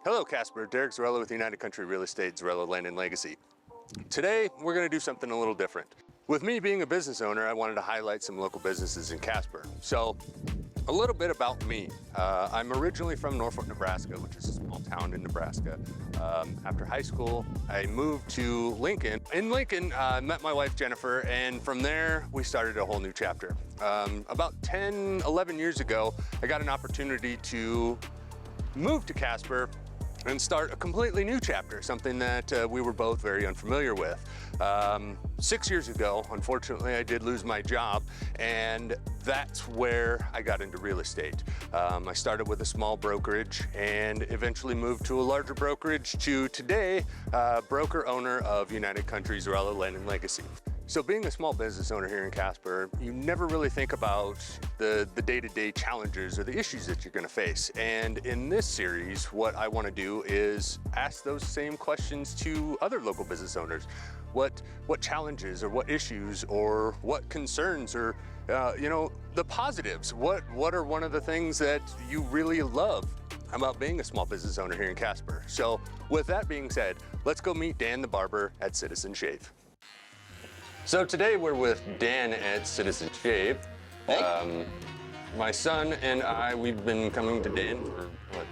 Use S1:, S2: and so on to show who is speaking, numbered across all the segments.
S1: Hello Casper, Derek Zarello with United Country Real Estate, Zarello Land Legacy. Today we're going to do something a little different. With me being a business owner, I wanted to highlight some local businesses in Casper. So a little bit about me. I'm originally from Norfolk, Nebraska, which is a small town in Nebraska. After high school, I moved to Lincoln. In Lincoln, I met my wife Jennifer, and from there we started a whole new chapter. About 10, 11 years ago, I got an opportunity to move to Casper and start a completely new chapter, something that we were both very unfamiliar with. 6 years ago, unfortunately, I did lose my job, and that's where I got into real estate. I started with a small brokerage and eventually moved to a larger brokerage to today, broker owner of United Country Zarello Land Legacy. So being a small business owner here in Casper, you never really think about the day-to-day challenges or the issues that you're gonna face. And in this series, what I wanna do is ask those same questions to other local business owners. What challenges or what issues or what concerns or, the positives? What are one of the things that you really love about being a small business owner here in Casper? So with that being said, let's go meet Dan the Barber at Citizen Shave. So today we're with Dan at Citizen Shave.
S2: Hey.
S1: My son and I, we've been coming to Dan for what?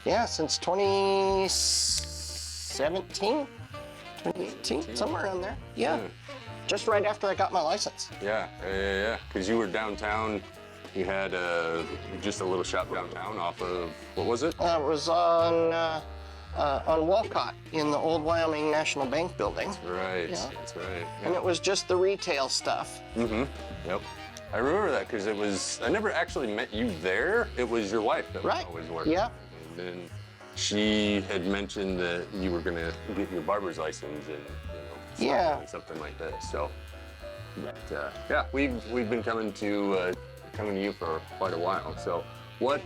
S2: Yeah, since 2017, 2018, somewhere around there. Yeah, just right after I got my license.
S1: Yeah. Because you were downtown. You had just a little shop downtown off of, what was it?
S2: It was on Walcott in the old Wyoming National Bank building.
S1: That's right.
S2: Yeah.
S1: That's right. Yeah.
S2: And it was just the retail stuff.
S1: Mm-hmm. Yep. I remember that because it was, I never actually met you there. It was your wife that was always working.
S2: Yeah.
S1: And then she had mentioned that you were going to get your barber's license and, something like this. So, but, yeah, we've been coming to you for quite a while. So, what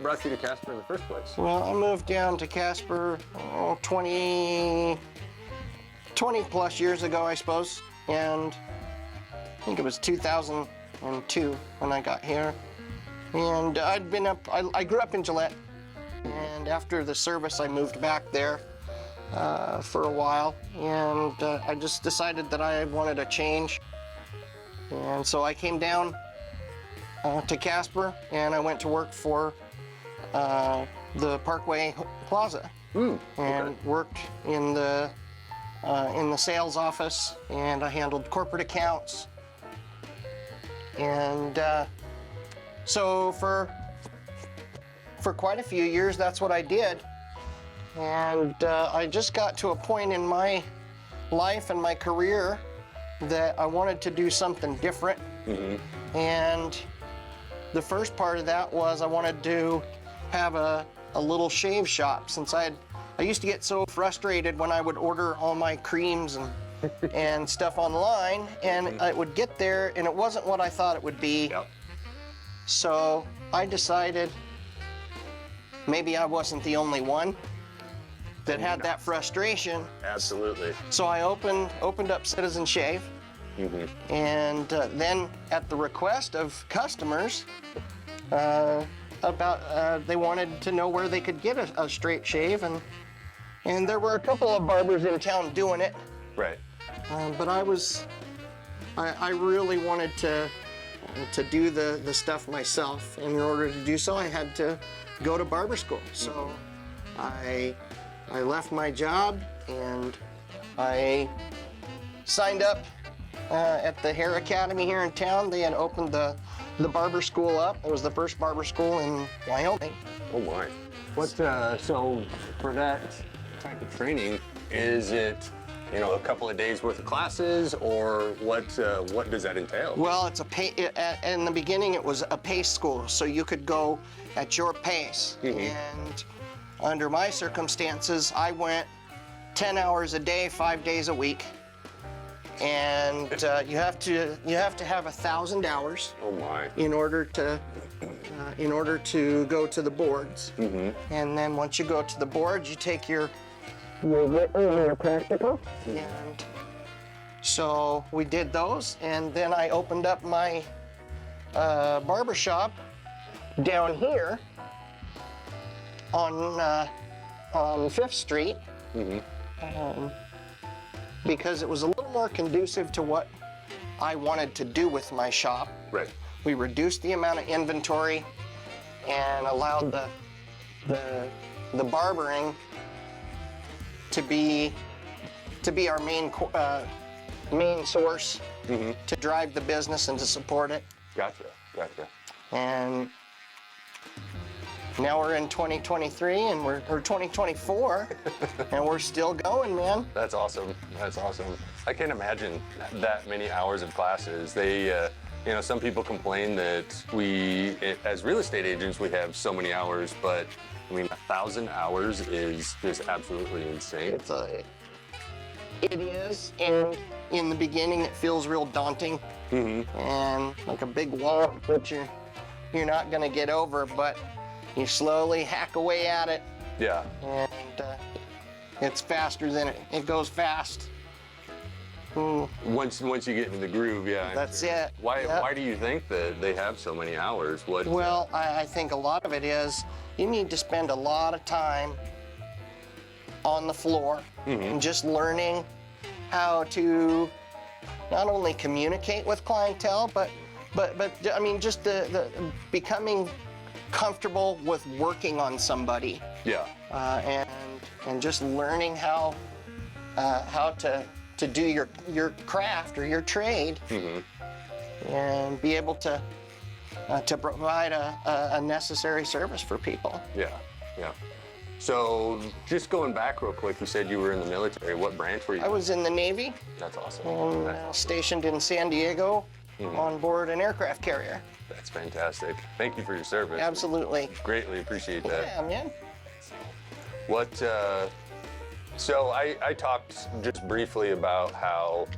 S1: brought you to Casper in the first place?
S2: Well, I moved down to Casper 20 plus years ago, I suppose. And I think it was 2002 when I got here. And I'd been up, I grew up in Gillette. And after the service, I moved back there for a while. And I just decided that I wanted a change. And so I came down to Casper, and I went to work for the Parkway Plaza, and worked in the sales office, and I handled corporate accounts, and so for quite a few years, that's what I did, and I just got to a point in my life and my career that I wanted to do something different, and the first part of that was I wanted to have a little shave shop, since I used to get so frustrated when I would order all my creams and stuff online, and I would get there and it wasn't what I thought it would be.
S1: Yep.
S2: So I decided maybe I wasn't the only one that had that frustration.
S1: Absolutely.
S2: So I opened up Citizen Shave. And then at the request of customers, they wanted to know where they could get a straight shave, and there were a couple of barbers in town doing it.
S1: Right.
S2: But I really wanted to do the stuff myself, and in order to do so, I had to go to barber school. So I left my job and I signed up at the Hair Academy here in town. They had opened the barber school up. It was the first barber school in Wyoming.
S1: Oh my. What, so for that type of training, is it, a couple of days worth of classes, or what does that entail?
S2: Well, it's in the beginning it was a pace school, so you could go at your pace. And under my circumstances, I went 10 hours a day, 5 days a week. And you have to have 1,000 hours.
S1: Oh my!
S2: In order to go to the boards. And then once you go to the boards, you take your written and your practical. And so we did those, and then I opened up my barbershop down here on 5th Street because it was a little more conducive to what I wanted to do with my shop.
S1: Right.
S2: We reduced the amount of inventory and allowed the barbering to be our main source to drive the business and to support it.
S1: Gotcha.
S2: And now we're in 2023 and we're 2024 and we're still going, man.
S1: That's awesome. I can't imagine that many hours of classes. They, some people complain that as real estate agents, we have so many hours, but I mean, 1,000 hours is just absolutely insane.
S2: It is, and in the beginning, it feels real daunting and like a big wall that you're not gonna get over, but you slowly hack away at it.
S1: Yeah.
S2: And it's faster than it goes fast.
S1: Once you get in the groove, yeah.
S2: That's it.
S1: Why do you think that they have so many hours?
S2: Well, I think a lot of it is you need to spend a lot of time on the floor and just learning how to not only communicate with clientele, but I mean just the becoming comfortable with working on somebody.
S1: Yeah.
S2: And just learning how to do your craft or your trade and be able to provide a necessary service for people.
S1: Yeah. So just going back real quick, you said you were in the military. What branch were you?
S2: I was in the Navy.
S1: That's awesome.
S2: And stationed in San Diego on board an aircraft carrier.
S1: That's fantastic. Thank you for your service.
S2: Absolutely.
S1: Greatly appreciate that.
S2: Yeah, man.
S1: So I talked just briefly about how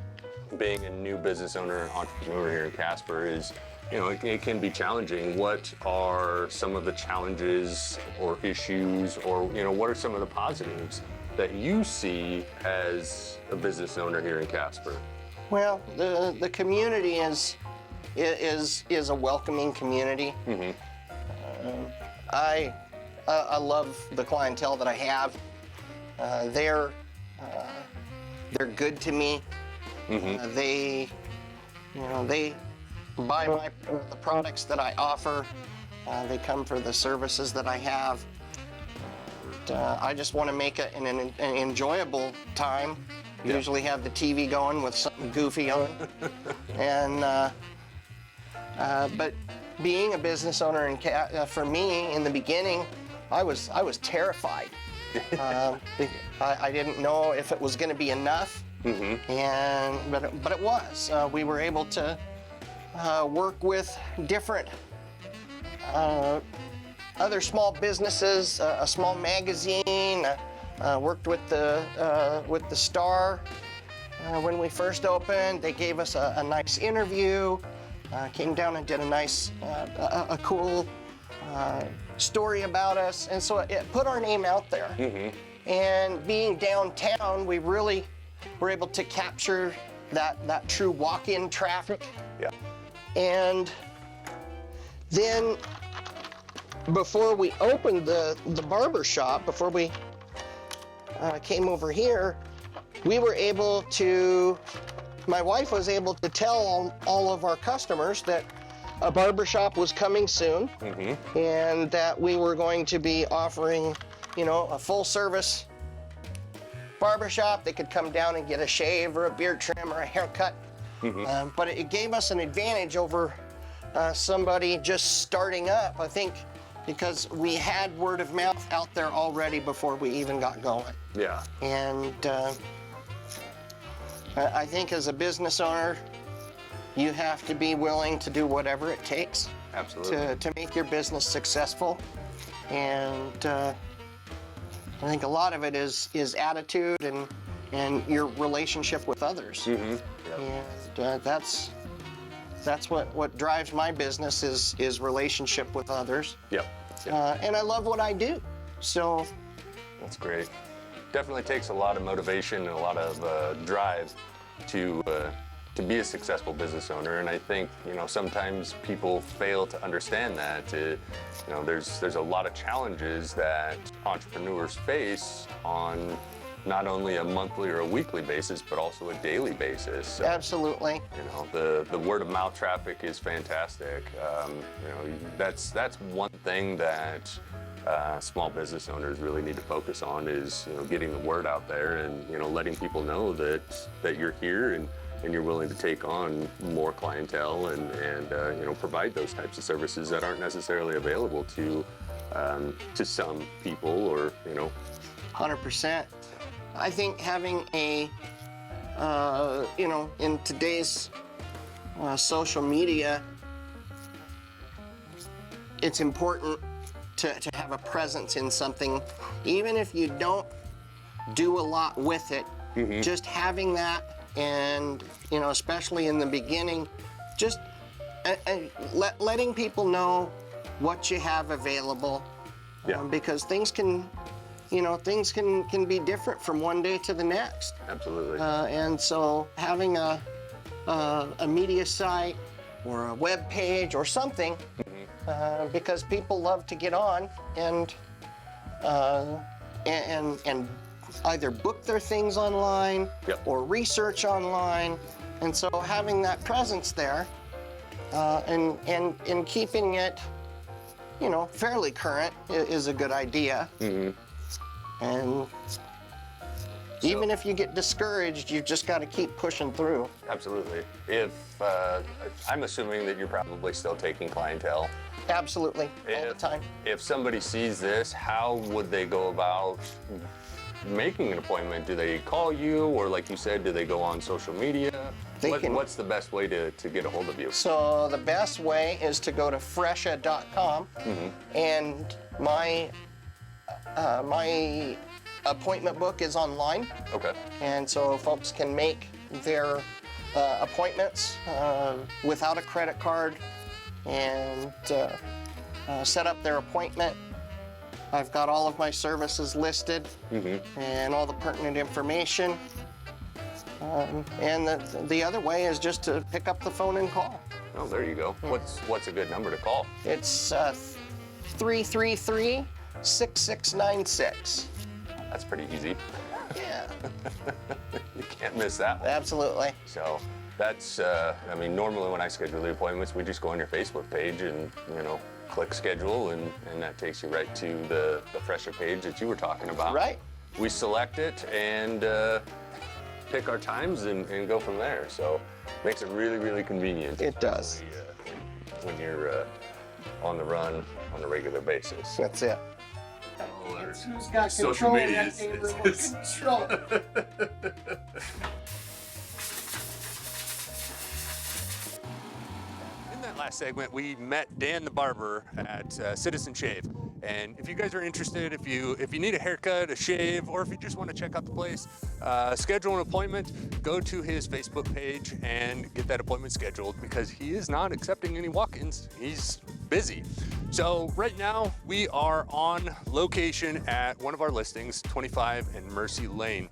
S1: being a new business owner and entrepreneur here in Casper is, it can be challenging. What are some of the challenges or issues, or what are some of the positives that you see as a business owner here in Casper?
S2: Well, the community is a welcoming community. I love the clientele that I have. They're good to me. They buy the products that I offer. They come for the services that I have. I just want to make it an enjoyable time.
S1: Yeah.
S2: Usually have the TV going with something goofy on. And but being a business owner for me in the beginning, I was terrified. I didn't know if it was going to be enough, but it was. We were able to work with different other small businesses, a small magazine. Worked with the Star when we first opened. They gave us a nice interview. Came down and did a nice, a cool story about us, and so it put our name out there. And being downtown, we really were able to capture that true walk-in traffic.
S1: Yeah.
S2: And then before we opened the barber shop, before we came over here, we were able to, my wife was able to tell all of our customers that a barbershop was coming soon, and that we were going to be offering, a full service barbershop. They could come down and get a shave or a beard trim or a haircut. But it gave us an advantage over somebody just starting up, I think, because we had word of mouth out there already before we even got going.
S1: Yeah.
S2: And I think as a business owner, you have to be willing to do whatever it takes.
S1: Absolutely.
S2: To make your business successful. And I think a lot of it is attitude and your relationship with others. And that's what drives my business is relationship with others.
S1: Yep.
S2: And I love what I do. So
S1: that's great. Definitely takes a lot of motivation and a lot of drive to to be a successful business owner. And I think, you know, sometimes people fail to understand that. You know, there's a lot of challenges that entrepreneurs face on not only a monthly or a weekly basis, but also a daily basis. So,
S2: Absolutely.
S1: you know, the word of mouth traffic is fantastic. You know, that's one thing that small business owners really need to focus on is, you know, getting the word out there and, you know, letting people know that you're here and you're willing to take on more clientele and you know, provide those types of services that aren't necessarily available to some people, or, you know.
S2: 100%. I think having a, you know, in today's social media, it's important to have a presence in something, even if you don't do a lot with it. Just having that, and, you know, especially in the beginning, just letting people know what you have available.
S1: Yeah.
S2: Because things can, you know, things can be different from one day to the next.
S1: Absolutely.
S2: And so having a media site or a web page or something, because people love to get on and either book their things online,
S1: Yep.
S2: or research online. And so having that presence there, and keeping it, you know, fairly current is a good idea. And even if you get discouraged, you've just got to keep pushing through.
S1: Absolutely. If I'm assuming that you're probably still taking clientele.
S2: Absolutely, all the time.
S1: If somebody sees this, how would they go about making an appointment? Do they call you, or like you said, do they go on social media? What's the best way to get a hold of you?
S2: So the best way is to go to fresha.com, and my appointment book is online.
S1: Okay.
S2: And so folks can make their appointments without a credit card and set up their appointment. I've got all of my services listed and all the pertinent information. And the other way is just to pick up the phone and call.
S1: Oh, there you go. What's a good number to call?
S2: It's 333-6696.
S1: That's pretty easy.
S2: Yeah.
S1: You can't miss that one.
S2: Absolutely.
S1: So that's, I mean, normally when I schedule the appointments, we just go on your Facebook page and, you know, click schedule, and that takes you right to the Fresha page that you were talking about.
S2: Right.
S1: We select it and pick our times and go from there. So makes it really, really convenient.
S2: It does.
S1: When you're on the run on a regular basis.
S2: That's it.
S3: Who's got
S1: Social
S3: control
S1: media
S3: of that thing? Remote control.
S1: In that last segment, we met Dan the Barber at Citizen Shave. And if you guys are interested, if you need a haircut, a shave, or if you just want to check out the place, schedule an appointment, go to his Facebook page and get that appointment scheduled, because he is not accepting any walk-ins. He's busy. So right now we are on location at one of our listings, 25 and Mercy Lane.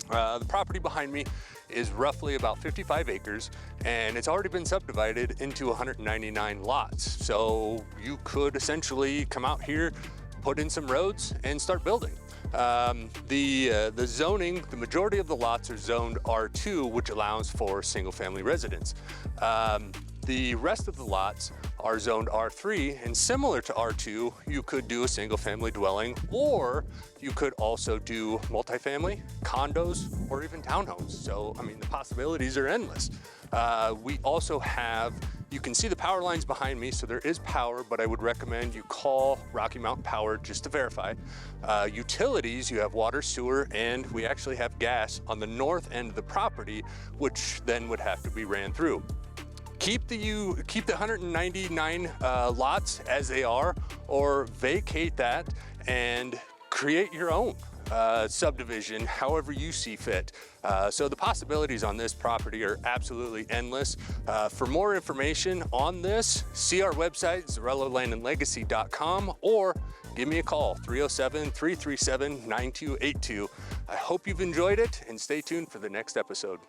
S1: The property behind me is roughly about 55 acres, and it's already been subdivided into 199 lots. So you could essentially come out here, put in some roads, and start building. The zoning, the majority of the lots are zoned R2, which allows for single-family residence. The rest of the lots are zoned R3, and similar to R2, you could do a single-family dwelling, or you could also do multifamily, condos, or even townhomes. So, I mean, the possibilities are endless. We also have, you can see the power lines behind me, so there is power, but I would recommend you call Rocky Mountain Power just to verify. Utilities, you have water, sewer, and we actually have gas on the north end of the property, which then would have to be ran through. Keep the 199 lots as they are, or vacate that and create your own subdivision however you see fit. So the possibilities on this property are absolutely endless. For more information on this, see our website, ZarelloLandlegacy.com, or give me a call, 307-337-9282. I hope you've enjoyed it, and stay tuned for the next episode.